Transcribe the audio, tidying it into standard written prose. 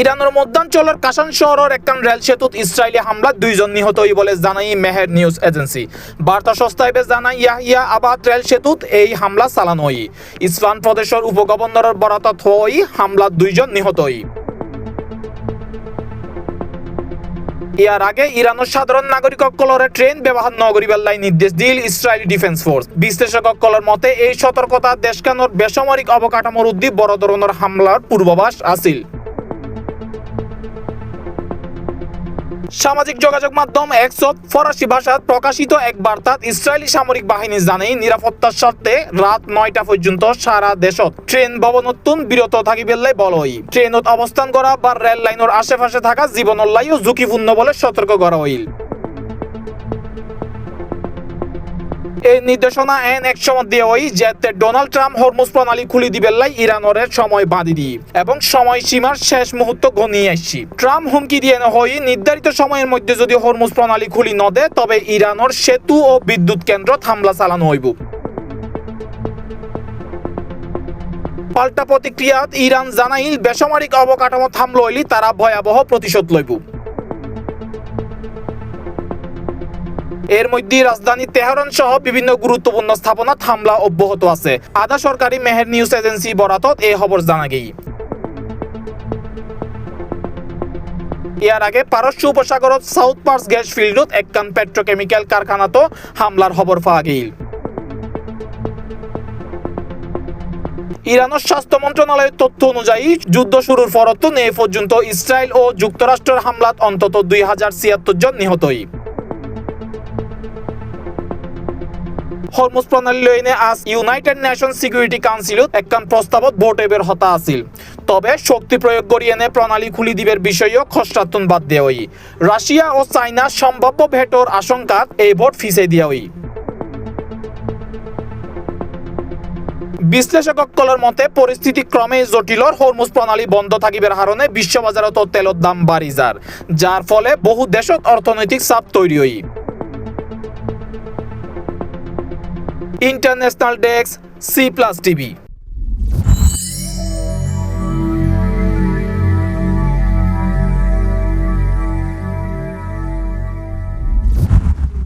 ইরানের মধ্যাঞ্চলের কাশান শহরের একখান রেল সেতুত ইসরায়েলি হামলা 2 জন নিহত হই বলে জানাই মেহের নিউজ এজেন্সি। বার্তা সংস্থায় জানাই ইয়াহিয়া আবাদ রেল সেতুত এই হামলা চালানো হই। ইসফাহান প্রদেশের উপগভর্নরের বরাতত হই হামলা 2 জন নিহত হই। ইয়ার আগে ইরানের সাধারণ নাগরিকসকলরে ট্রেন ব্যবহার নগরীবার লাই নির্দেশ দিল ইসরায়েলি ডিফেন্স ফোর্স। বিশ্লেষকসকলের মতে এই সতর্কতা দেশখানোর বেসামরিক অবকাঠামোর উদ্দি বড় ধরনের হামলার পূর্বাভাস আছিল। সামাজিক যোগাযোগ মাধ্যম এক্সত ফরাসি ভাষায় প্রকাশিত এক বার্তাত ইসরায়েলি সামরিক বাহিনী জানাই নিরাপত্তার স্বার্থে রাত 9টা পর্যন্ত সারা দেশত ট্রেন ভবনতুন বিরত থাকিবেলাই বলই। ট্রেনত অবস্থান করা বা রেল লাইনের আশেপাশে থাকা জীবনের লাইও ঝুঁকিপূর্ণ বলে সতর্ক করা হইল। এই নির্দেশনা এক সময় দিয়ে ওই যেতে ডোনাল্ড ট্রাম্প হরমুজ প্রণালী খুলি দিবেলাই ইরানের সময় বাঁধি দি এবং সময়সীমার শেষ মুহূর্ত ঘনিয়ে আসছি। ট্রাম্প হুমকি দিয়ে হই নির্ধারিত সময়ের মধ্যে যদি হরমুজ প্রণালী খুলি ন দেয় তবে ইরানের সেতু ও বিদ্যুৎ কেন্দ্র হামলা চালানো হইব। পাল্টা প্রতিক্রিয়াত ইরান জানাইল বেসামরিক অবকাঠামো থামলো হইলি তারা ভয়াবহ প্রতিশোধ লইব। এর মধ্যে রাজধানী তেহরান সহ বিভিন্ন গুরুত্বপূর্ণ স্থাপনাত হামলা অব্যাহত আছে। আধা সরকারি মেহের নিউজ এজেন্সি বরাতত এই খবর জানা গেই। ইয়ার আগে পারস্য উপসাগরত সাউথ পার্স গ্যাস ফিল্ডত একখান পেট্রোকেমিক্যাল কারখানাতো হামলার খবর পাওয়া গেল। ইরানের স্বাস্থ্য মন্ত্রণালয়ের তথ্য অনুযায়ী যুদ্ধ শুরুর পরতো এ পর্যন্ত ইসরায়েল ও যুক্তরাষ্ট্রের হামলাত অন্তত 2076 জন নিহত হই। হরমুজ প্রণালী লইনে আজ ইউনাইটেড নেশন সিকিউরিটি কাউন্সিলত একখান প্রস্তাবত ভোটে বের হতা আছিল। তবে শক্তি প্রয়োগ করিয়ে প্রণালী খুলি দিবের বিষয়েও খসড়াতন বাদ দেওয়া হই। রাশিয়া ও চাইনা সম্ভাব্য ভেটোর আশঙ্কাত এই ভোট ফিসে দিয়া হই। বিশ্লেষকসকলের মতে পরিস্থিতি ক্রমে জটিলর হরমুজ প্রণালী বন্ধ থাকিবার কারণে বিশ্ববাজারত তেলের দাম বাড়ি যার ফলে বহু দেশত অর্থনৈতিক চাপ তৈরি হই। International desk C+ TV।